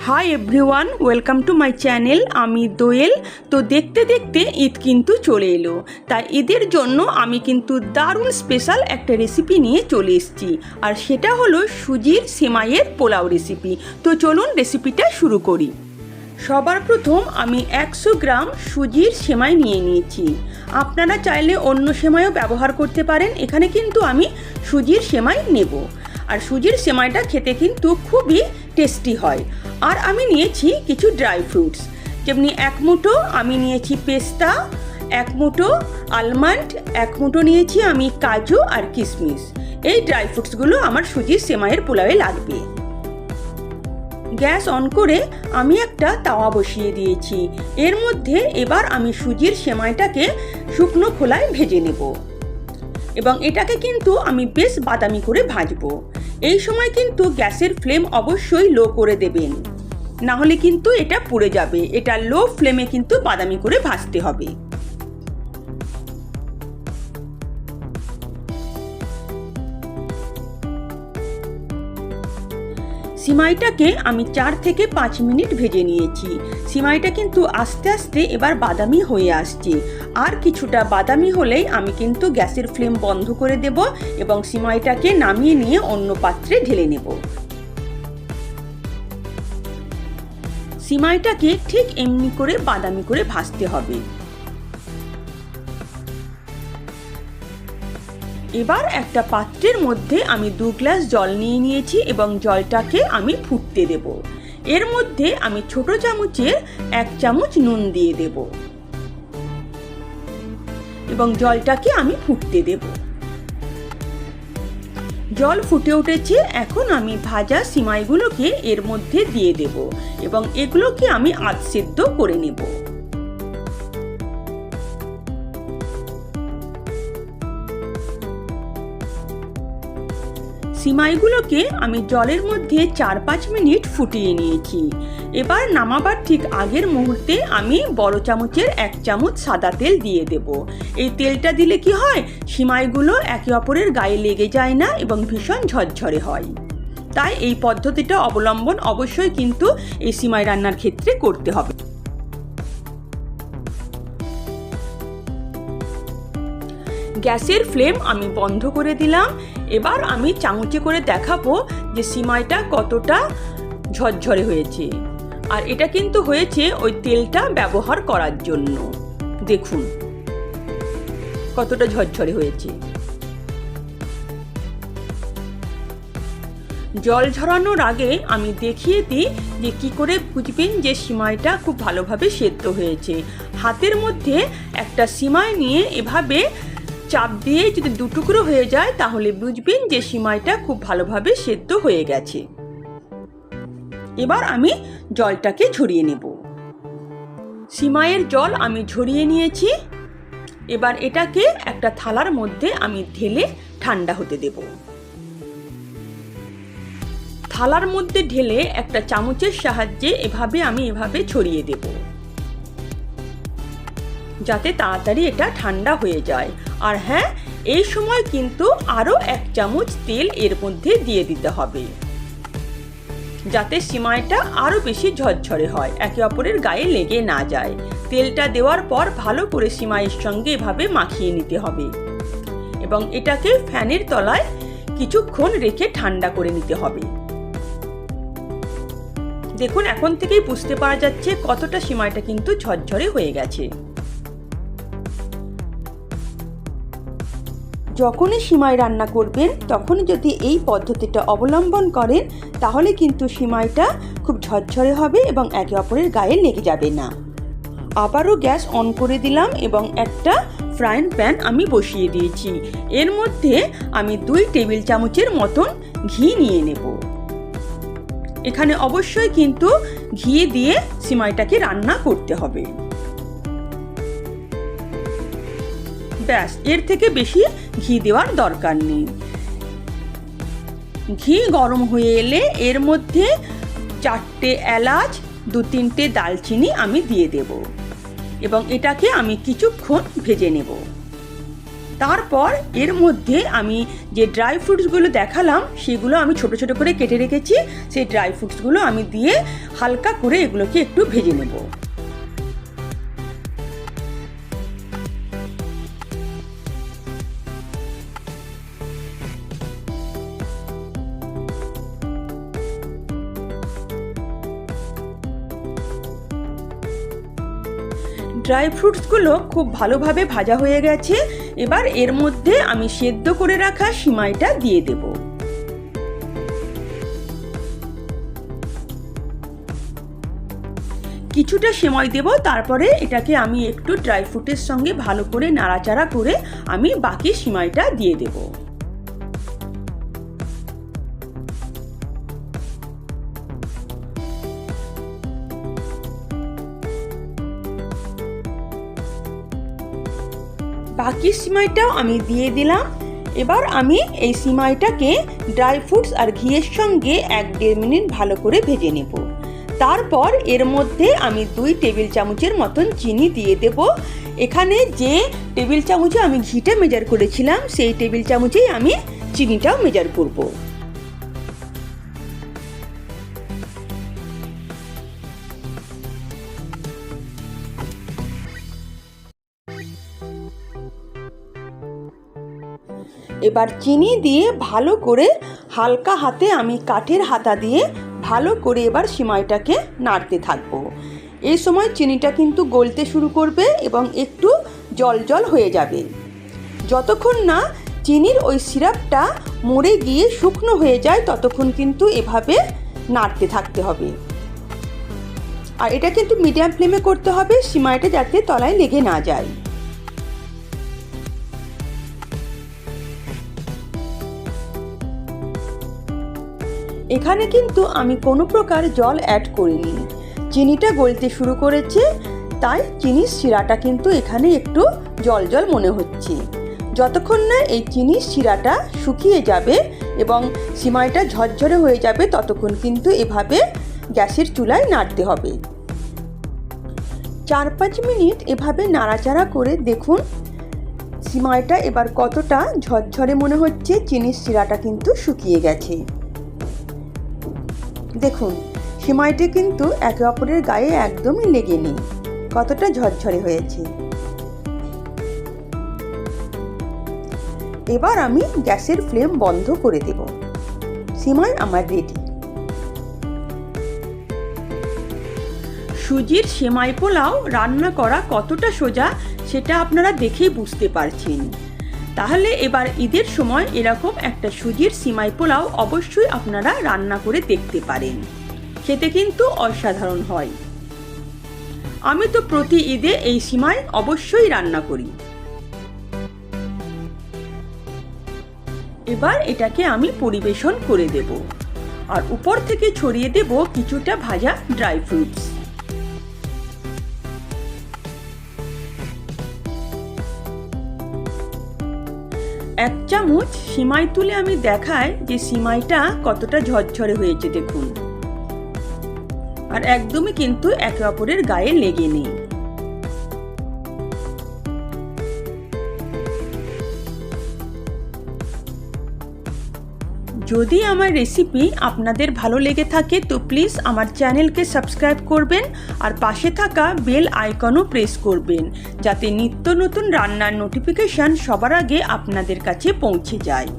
Hi everyone, welcome to my channel. আমি দোয়েল। তো দেখতে দেখতে ঈদ কিন্তু চলে এলো, তাই ঈদের জন্য আমি কিন্তু দারুণ স্পেশাল একটা রেসিপি নিয়ে চলে এসেছি, আর সেটা হলো সুজির সেমাইয়ের পোলাও রেসিপি। তো চলুন রেসিপিটা শুরু করি। সবার প্রথম আমি 100 গ্রাম সুজির সেমাই নিয়ে নিয়েছি। আপনারা চাইলে অন্য সেমাইও ব্যবহার করতে পারেন, এখানে কিন্তু আমি সুজির সেমাই নেব। আর সুজির সেমাইটা খেতে কিন্তু খুবই টেস্টি হয়। আর আমি নিয়েছি কিছু ড্রাই ফ্রুটস, যেমনি 1 মুঠো আমি নিয়েছি পেস্তা, 1 মুঠো আলমন্ড, 1 মুঠো নিয়েছি আমি কাজু আর কিশমিশ। এই ড্রাই ফ্রুটসগুলো আমার সুজির সেমাইয়ের পোলাওয়ে লাগবে। গ্যাস অন করে আমি একটা তাওয়া বসিয়ে দিয়েছি। এর মধ্যে এবার আমি সুজির সেমাইটাকে শুকনো খোলায় ভেজে নেব, এবং এটাকে কিন্তু আমি বেশ বাদামি করে ভাজবো। এই সময় কিন্তু গ্যাসের ফ্লেম অবশ্যই লো করে দেবেন, না হলে কিন্তু এটা পুড়ে যাবে। এটা লো ফ্লেমে কিন্তু বাদামি করে ভাজতে হবে। সিমাইটাকে আমি 4 থেকে 5 মিনিট ভেজে নিয়েছি। সিমাইটা কিন্তু আস্তে আস্তে এবার বাদামি হয়ে আসছে। আর কিছুটা বাদামি হলেই আমি কিন্তু গ্যাসের ফ্লেম বন্ধ করে দেব এবং সিমাইটাকে নামিয়ে নিয়ে অন্য পাত্রে ঢেলে নেব। সিমাইটাকে ঠিক এমনি করে বাদামি করে ভাজতে হবে। এবার একটা পাত্রের মধ্যে আমি 2 গ্লাস জল নিয়ে নিয়েছি এবং জলটাকে আমি ফুটতে দেব। এর মধ্যে আমি ছোট চামচের 1 চামচ নুন দিয়ে দেব এবং জলটাকে আমি ফুটতে দেব। জল ফুটে উঠেছে, এখন আমি ভাজা সিমাইগুলোকে এর মধ্যে দিয়ে দেব এবং এগুলোকে আমি আধ সেদ্ধ করে নেব। সিমাইগুলোকে আমি জলের মধ্যে 4-5 মিনিট ফুটিয়ে নিয়েছি। এবার নামাবার ঠিক আগের মুহূর্তে আমি বড় চামচের 1 চামচ সাদা তেল দিয়ে দেব। এই তেলটা দিলে কি হয়, সিমাইগুলো একে অপরের গায়ে লেগে যায় না এবং ভীষণ ঝরঝরে হয়। তাই এই পদ্ধতিটা অবলম্বন অবশ্যই কিন্তু এই সিমাই রান্নার ক্ষেত্রে করতে হবে। গ্যাসের ফ্লেম আমি বন্ধ করে দিলাম। এবার আমি চামচে করে দেখাবো যে সিমাইটা কতটা ঝরঝরে হয়েছে। আর এটা কিন্তু হয়েছে ওই তেলটা ব্যবহার করার জন্য। দেখুন কতটা ঝরঝরে হয়েছে। জল ঝরানোর আগে আমি দেখিয়ে দিই যে কি করে বুঝবেন যে সিমাইটা খুব ভালোভাবে সেদ্ধ হয়েছে। হাতের মধ্যে একটা সিমাই নিয়ে এভাবে চাপ দিয়ে যদি 2 টুকরো হয়ে যায় তাহলে বুঝবেন যে সিমাইটা খুব ভালোভাবে সেদ্ধ হয়ে গেছে। এবার আমি জলটাকে ঝরিয়ে নেব। সিমাইয়ের জল আমি ঝরিয়ে নিয়েছি। এবার এটাকে একটা থালার মধ্যে আমি ঢেলে ঠান্ডা হতে দেব। থালার মধ্যে ঢেলে একটা চামচের সাহায্যে আমি এভাবে ছড়িয়ে দেব, যাতে তাড়াতাড়ি এটা ঠান্ডা হয়ে যায়। আর হ্যাঁ, এই সময় কিন্তু আরও 1 চামচ তেল এর মধ্যে দিয়ে দিতে হবে, যাতে সিমাইটা আরও বেশি ঝরঝরে হয়, একে অপরের গায়ে লেগে না যায়। তেলটা দেওয়ার পর ভালো করে সিমাইয়ের সঙ্গে এভাবে মাখিয়ে নিতে হবে এবং এটাকে ফ্যানের তলায় কিছুক্ষণ রেখে ঠান্ডা করে নিতে হবে। দেখুন এখন থেকেই বুঝতে পারা যাচ্ছে কতটা সিমাইটা কিন্তু ঝরঝরে হয়ে গেছে। যখনই সিমাই রান্না করবেন তখনই যদি এই পদ্ধতিটা অবলম্বন করেন তাহলে কিন্তু সিমাইটা খুব ঝরঝরে হবে এবং একে অপরের গায়ে লেগে যাবে না। আবারও গ্যাস অন করে দিলাম এবং একটা ফ্রাইং প্যান আমি বসিয়ে দিয়েছি। এর মধ্যে আমি 2 টেবিল চামচের মতন ঘি নিয়ে নেব। এখানে অবশ্যই কিন্তু ঘি দিয়ে সিমাইটাকে রান্না করতে হবে। ব্যাস, এর থেকে বেশি ঘি দেওয়ার দরকার নেই। ঘি গরম হয়ে এলে এর মধ্যে 4টে এলাচ, 2-3টে দালচিনি আমি দিয়ে দেব এবং এটাকে আমি কিছুক্ষণ ভেজে নেব। তারপর এর মধ্যে আমি যে ড্রাই ফ্রুটসগুলো দেখালাম সেগুলো আমি ছোট ছোট করে কেটে রেখেছি, সেই ড্রাই ফ্রুটসগুলো আমি দিয়ে হালকা করে এগুলোকে একটু ভেজে নেব। ড্রাই ফ্রুটসগুলো খুব ভালোভাবে ভাজা হয়ে গেছে। এবার এর মধ্যে আমি সেদ্ধ করে রাখা সিমাইটা দিয়ে দেব। কিছুটা সেমাই দেব, তারপরে এটাকে আমি একটু ড্রাই ফ্রুটের সঙ্গে ভালো করে নাড়াচাড়া করে আমি বাকি সিমাইটা দিয়ে দেব। বাকি সিমাইটাও আমি দিয়ে দিলাম। এবার আমি এই সিমাইটাকে ড্রাই ফ্রুটস আর ঘিয়ের সঙ্গে 1-1.5 মিনিট ভালো করে ভেজে নেব। তারপর এর মধ্যে আমি 2 টেবিল চামচের মতন চিনি দিয়ে দেব। এখানে যে টেবিল চামচে আমি ঘিটা মেজার করেছিলাম সেই টেবিল চামচেই আমি চিনিটাও মেজার করব। এবার চিনি দিয়ে ভালো করে হালকা হাতে আমি কাঠের হাতা দিয়ে ভালো করে এবার সিমাইটাকে নাড়তে থাকবো। এই সময় চিনিটা কিন্তু গলতে শুরু করবে এবং একটু জল জল হয়ে যাবে। যতক্ষণ না চিনির ওই সিরাপটা মরে গিয়ে শুকনো হয়ে যায় ততক্ষণ কিন্তু এভাবে নাড়তে থাকতে হবে। আর এটা কিন্তু মিডিয়াম ফ্লেমে করতে হবে, সিমাইটা যাতে তলায় লেগে না যায়। এখানে কিন্তু আমি কোনো প্রকার জল অ্যাড করিনি। চিনিটা গলতে শুরু করেছে, তাই চিনির শিরাটা কিন্তু এখানে একটু জল জল মনে হচ্ছে। যতক্ষণ না এই চিনির শিরাটা শুকিয়ে যাবে এবং সিমাইটা ঝরঝরে হয়ে যাবে ততক্ষণ কিন্তু এভাবে গ্যাসের চুলায় নাড়তে হবে। 4-5 মিনিট এভাবে নাড়াচাড়া করে দেখুন সিমাইটা এবার কতটা ঝরঝরে মনে হচ্ছে। চিনির শিরাটা কিন্তু শুকিয়ে গেছে। দেখুন সিমাইটি কিন্তু একে অপরের গায়ে একদমই লেগে নেই, কতটা ঝরঝরে হয়েছে। এবার আমি গ্যাসের ফ্লেম বন্ধ করে দেব। সিমাই আমার রেডি। সুজির সেমাই পোলাও রান্না করা কতটা সোজা সেটা আপনারা দেখেই বুঝতে পারছেন। তাহলে এবার ঈদের সময় এরকম একটা সুজির সিমাই পোলাও অবশ্যই আপনারা রান্না করে দেখতে পারেন, খেতে কিন্তু অসাধারণ হয়। আমি তো প্রতি ঈদে এই সিমাই অবশ্যই রান্না করি। এবার এটাকে আমি পরিবেশন করে দেব আর উপর থেকে ছড়িয়ে দেব কিছুটা ভাজা ড্রাই ফ্রুটস। এক চামচ সিমাই তুলে আমি দেখাই যে সিমাইটা কতটা ঝরঝরে হয়েছে দেখুন, আর একদমই কিন্তু একে অপরের গায়ে লেগে নেই। যদি আমার রেসিপি আপনাদের ভালো লেগে থাকে তো প্লিজ আমার চ্যানেলকে সাবস্ক্রাইব করবেন আর পাশে থাকা বেল আইকনও প্রেস করবেন যাতে নিত্য নতুন রান্নার নোটিফিকেশন সবার আগে আপনাদের কাছে পৌঁছে যায়।